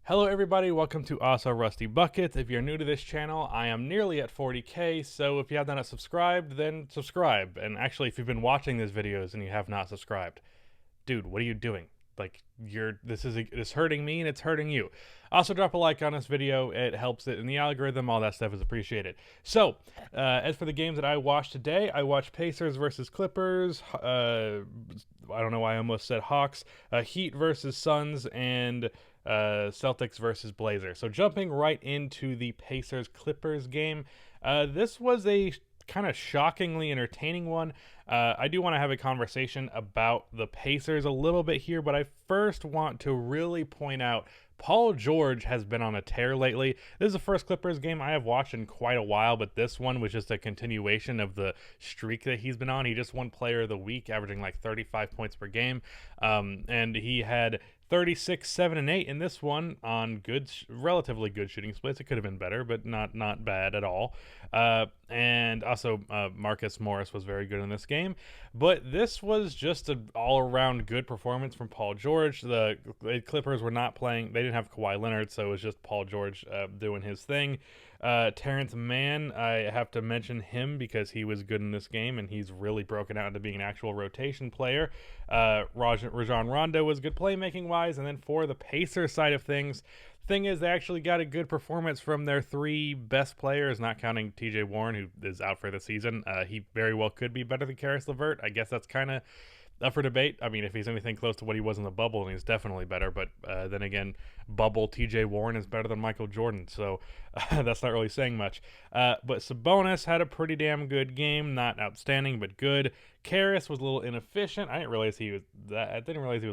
Hello everybody, welcome to Also Rusty Buckets. If you're new to this channel, I am nearly at 40k, so if you have not subscribed, then subscribe. And actually, if you've been watching these videos and you have not subscribed, dude, what are you doing? Like, it's hurting me and it's hurting you. Also, drop a like on this video. It helps it in the algorithm. All that stuff is appreciated. So, as for the games that I watched today, I watched Pacers versus Clippers. I don't know why I almost said Hawks. Heat versus Suns, and Celtics versus Blazers. So, jumping right into the Pacers-Clippers game. This was a kind of shockingly entertaining one. I do want to have a conversation about the Pacers a little bit here, but I first want to really point out Paul George has been on a tear lately. This is the first Clippers game I have watched in quite a while, but this one was just a continuation of the streak that he's been on. He just won Player of the Week, averaging like 35 points per game, and he had 36, 7, and 8 in this one on relatively good shooting splits. It could have been better, but not bad at all. And also Marcus Morris was very good in this game. But this was just an all-around good performance from Paul George. The Clippers were not playing. They didn't have Kawhi Leonard, so it was just Paul George doing his thing. Terrence Mann, I have to mention him because he was good in this game, and he's really broken out into being an actual rotation player. Rajon Rondo was good playmaking-wise, and then for the Pacers side of things, thing is they actually got a good performance from their three best players, not counting TJ Warren, who is out for the season. He very well could be better than Karis LeVert. I guess that's kind of up for debate. I mean, if he's anything close to what he was in the bubble, then he's definitely better. But then again, bubble TJ Warren is better than Michael Jordan, so that's not really saying much. But Sabonis had a pretty damn good game, not outstanding, but good. Karis was a little inefficient. I didn't realize he was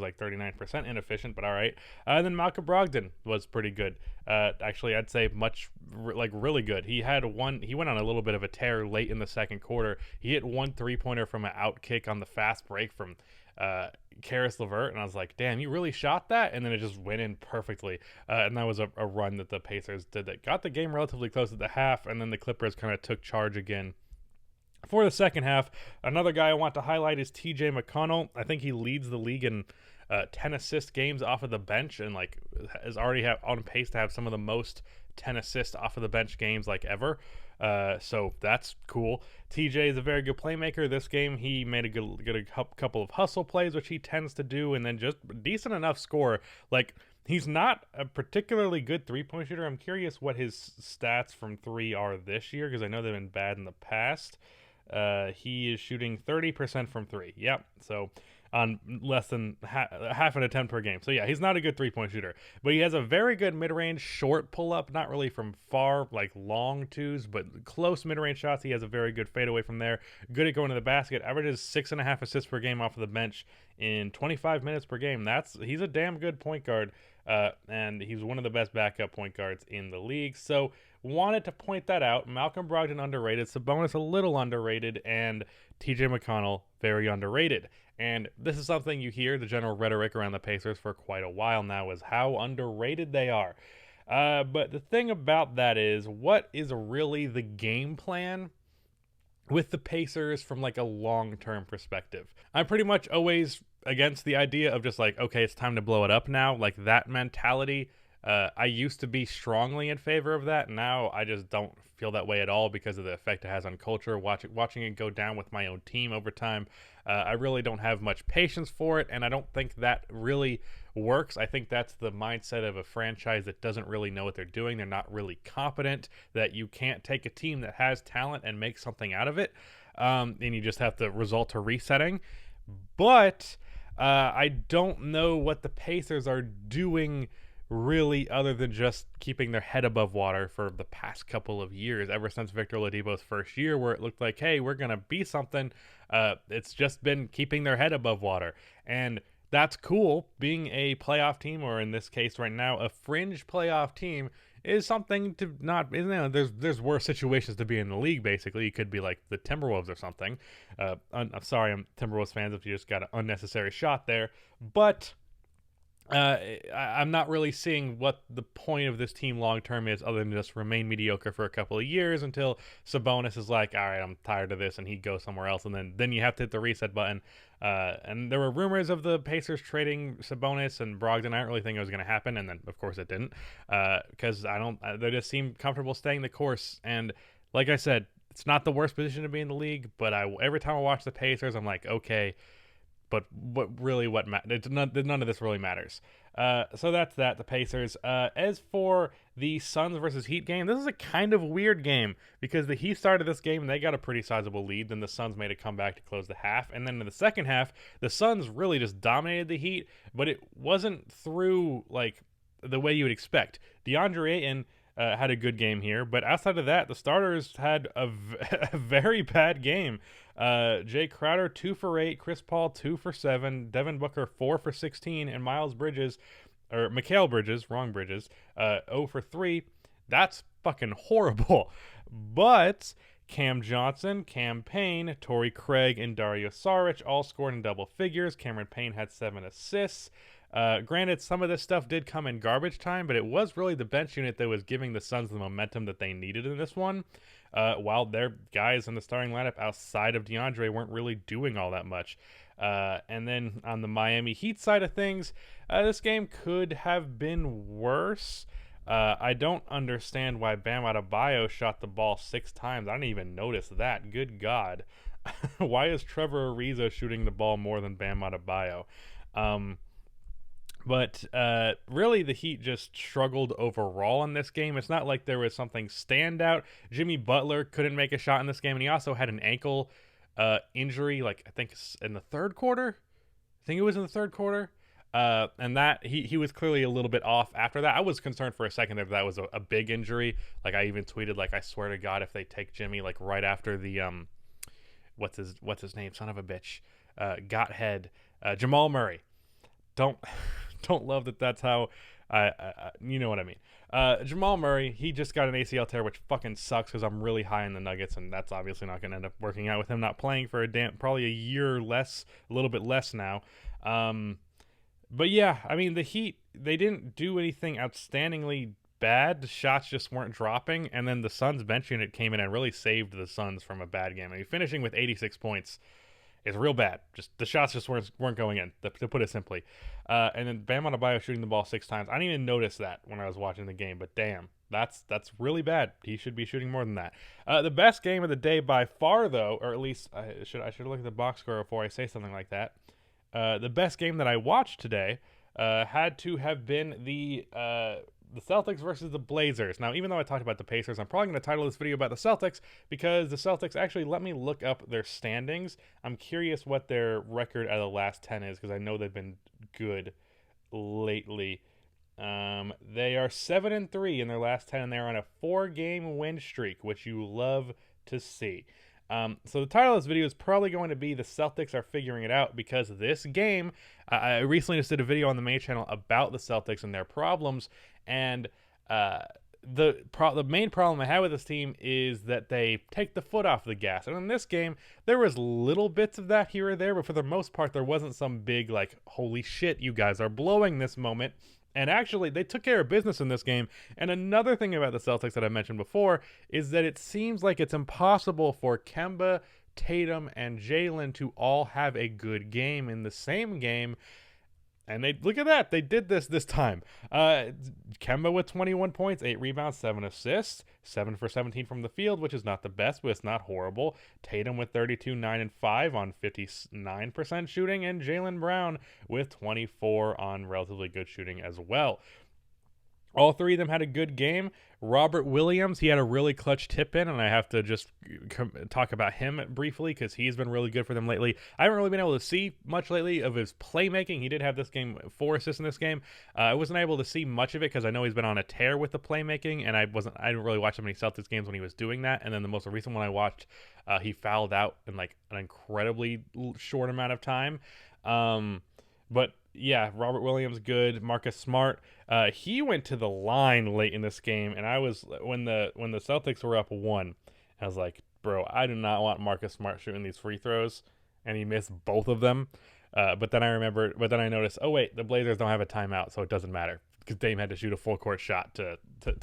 like 39% inefficient, but all right. And then Malcolm Brogdon was pretty good. Actually, I'd say really good. He went on a little bit of a tear late in the second quarter. He hit one three-pointer from an out kick on the fast break from Karis LeVert, and I was like, damn, you really shot that? And then it just went in perfectly. And that was a run that the Pacers did that got the game relatively close at the half, and then the Clippers kind of took charge again. For the second half, another guy I want to highlight is TJ McConnell. I think he leads the league in 10 assist games off of the bench, and is already on pace to have some of the most 10 assists off of the bench games ever. So that's cool. TJ is a very good playmaker. This game, he made a couple of hustle plays, which he tends to do, and then just decent enough score. He's not a particularly good three-point shooter. I'm curious what his stats from three are this year, because I know they've been bad in the past. He is shooting 30% from three. Yep. So on less than half an attempt per game. So yeah, he's not a good three-point shooter, but he has a very good mid-range short pull-up, not really from far, like long twos, but close mid-range shots. He has a very good fadeaway from there. Good at going to the basket. Averages 6.5 assists per game off of the bench in 25 minutes per game. He's a damn good point guard, and he's one of the best backup point guards in the league. So wanted to point that out. Malcolm Brogdon underrated, Sabonis a little underrated, and TJ McConnell very underrated. And this is something you hear the general rhetoric around the Pacers for quite a while now, is how underrated they are. But the thing about that is, what is really the game plan with the Pacers from a long-term perspective? I'm pretty much always against the idea of just okay, it's time to blow it up now. That mentality. I used to be strongly in favor of that. Now I just don't feel that way at all because of the effect it has on culture. Watching it go down with my own team over time, I really don't have much patience for it, and I don't think that really works. I think that's the mindset of a franchise that doesn't really know what they're doing. They're not really competent, that you can't take a team that has talent and make something out of it, and you just have to resort to resetting. But I don't know what the Pacers are doing really, other than just keeping their head above water for the past couple of years, ever since Victor Oladipo's first year, where it looked like, hey, we're going to be something. It's just been keeping their head above water. And that's cool. Being a playoff team, or in this case right now, a fringe playoff team, is something to not, there's worse situations to be in the league, basically. You could be like the Timberwolves or something. I'm sorry, I'm Timberwolves fans if you just got an unnecessary shot there. But I'm not really seeing what the point of this team long term is, other than just remain mediocre for a couple of years until Sabonis is like, all right, I'm tired of this, and he goes somewhere else, and then you have to hit the reset button. And there were rumors of the Pacers trading Sabonis and Brogdon. I don't really think it was going to happen, and then of course it didn't, because they just seem comfortable staying the course. And like I said, it's not the worst position to be in the league, but every time I watch the Pacers, I'm like, okay, but none of this really matters. So that's that, the Pacers. As for the Suns versus Heat game, this is a kind of weird game because the Heat started this game and they got a pretty sizable lead. Then the Suns made a comeback to close the half. And then in the second half, the Suns really just dominated the Heat, but it wasn't through like the way you would expect. DeAndre Ayton had a good game here, but outside of that, the starters had a very bad game. Jay Crowder 2 for 8, Chris Paul 2 for 7, Devin Booker 4 for 16, and Mikal Bridges, wrong Bridges, 0 for 3. That's fucking horrible. But Cam Johnson, Cam Payne, Torrey Craig, and Dario Saric all scored in double figures. Cameron Payne had 7 assists. Granted, some of this stuff did come in garbage time, but it was really the bench unit that was giving the Suns the momentum that they needed in this one, while their guys in the starting lineup outside of DeAndre weren't really doing all that much. And then on the Miami Heat side of things, this game could have been worse. I don't understand why Bam Adebayo shot the ball 6 times. I didn't even notice that. Good God. Why is Trevor Ariza shooting the ball more than Bam Adebayo? But really, the Heat just struggled overall in this game. It's not like there was something standout. Jimmy Butler couldn't make a shot in this game, and he also had an ankle injury, like I think in the third quarter. I think it was in the third quarter. And that he was clearly a little bit off after that. I was concerned for a second that was a big injury. Like I even tweeted, like, I swear to God, if they take Jimmy like right after the what's his name, son of a bitch, got head, Jamal Murray. Don't love that. That's how you know what I mean. Jamal Murray, he just got an ACL tear, which fucking sucks because I'm really high in the Nuggets, and that's obviously not going to end up working out with him not playing for probably a year less, a little bit less now. But yeah, I mean, the Heat, they didn't do anything outstandingly bad. The shots just weren't dropping, and then the Suns bench unit came in and really saved the Suns from a bad game. I mean, finishing with 86 points is real bad. Just the shots just weren't going in, to put it simply. And then Bam Adebayo shooting the ball 6 times. I didn't even notice that when I was watching the game, but damn, that's really bad. He should be shooting more than that. The best game of the day by far, though, or at least I should look at the box score before I say something like that. The best game that I watched today had to have been the Celtics versus the Blazers. Now, even though I talked about the Pacers, I'm probably going to title this video about the Celtics because the Celtics, actually, let me look up their standings. I'm curious what their record out of the last 10 is because I know they've been good lately. They are 7-3 in their last 10, and they're on a 4-game win streak, which you love to see. So the title of this video is probably going to be The Celtics Are Figuring It Out, because this game, I recently just did a video on the main channel about the Celtics and their problems, and the main problem I have with this team is that they take the foot off the gas. And in this game, there was little bits of that here or there, but for the most part, there wasn't some big, like, holy shit, you guys are blowing this moment. And actually, they took care of business in this game. And another thing about the Celtics that I mentioned before is that it seems like it's impossible for Kemba, Tatum, and Jayson to all have a good game in the same game. And they look at that. They did this time. Kemba with 21 points, 8 rebounds, 7 assists, 7 for 17 from the field, which is not the best, but it's not horrible. Tatum with 32, 9, and 5 on 59% shooting, and Jaylen Brown with 24 on relatively good shooting as well. All three of them had a good game. Robert Williams, he had a really clutch tip in, and I have to just talk about him briefly because he's been really good for them lately. I haven't really been able to see much lately of his playmaking. He did have this game 4 assists in this game. I wasn't able to see much of it because I know he's been on a tear with the playmaking, and I didn't really watch so many Celtics games when he was doing that. And then the most recent one I watched, he fouled out in like an incredibly short amount of time. But yeah, Robert Williams, good. Marcus Smart, he went to the line late in this game, and I was when the Celtics were up 1, I was like, bro, I do not want Marcus Smart shooting these free throws, and he missed both of them. But then I noticed, oh wait, the Blazers don't have a timeout, so it doesn't matter because Dame had to shoot a full court shot to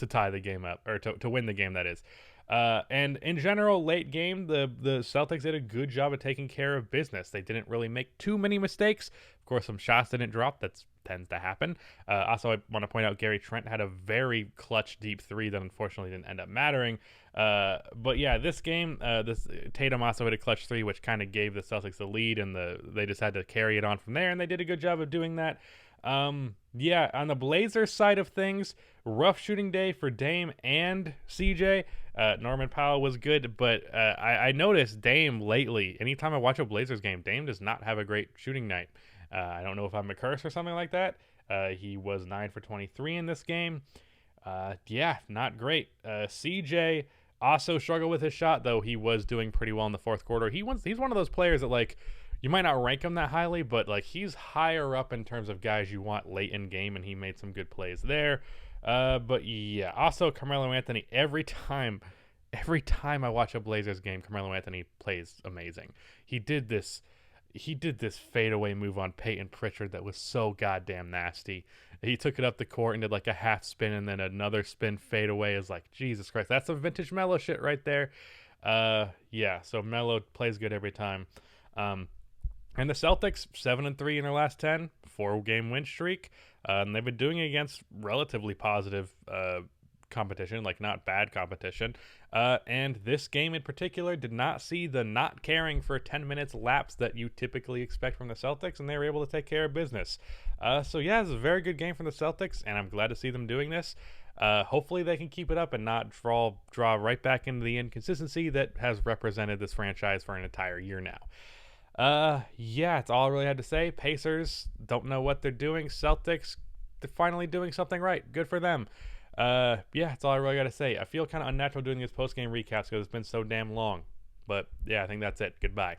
tie the game up, or to win the game, that is. And in general, late game, the Celtics did a good job of taking care of business. They didn't really make too many mistakes. Of course, some shots didn't drop. That tends to happen. Also, I want to point out Gary Trent had a very clutch deep three that unfortunately didn't end up mattering. But yeah, this game, this Tatum also hit a clutch three, which kind of gave the Celtics the lead, and they just had to carry it on from there, and they did a good job of doing that. Yeah, on the Blazers side of things, rough shooting day for Dame and CJ. Norman Powell was good, but I noticed Dame lately. Anytime I watch a Blazers game, Dame does not have a great shooting night. I don't know if I'm a curse or something like that. He was 9 for 23 in this game. Yeah, not great. CJ also struggled with his shot, though he was doing pretty well in the fourth quarter. He's one of those players that, like, you might not rank him that highly, but like he's higher up in terms of guys you want late in game, and he made some good plays there. But yeah, also Carmelo Anthony. Every time I watch a Blazers game, Carmelo Anthony plays amazing. He did this fadeaway move on Peyton Pritchard that was so goddamn nasty. He took it up the court and did like a half spin and then another spin fadeaway. Is like, Jesus Christ, that's some vintage Melo shit right there. Yeah, so Melo plays good every time. And the Celtics, 7-3 in their last 10, 4-game win streak. And they've been doing it against relatively positive competition, like not bad competition. And this game in particular did not see the not caring for 10 minutes lapse that you typically expect from the Celtics, and they were able to take care of business. So yeah, it's a very good game from the Celtics, and I'm glad to see them doing this. Hopefully they can keep it up and not draw right back into the inconsistency that has represented this franchise for an entire year now. Yeah, it's all I really had to say. Pacers don't know what they're doing. Celtics, they're finally doing something right. Good for them. Yeah, that's all I really got to say. I feel kind of unnatural doing these post-game recaps because it's been so damn long. But yeah, I think that's it. Goodbye.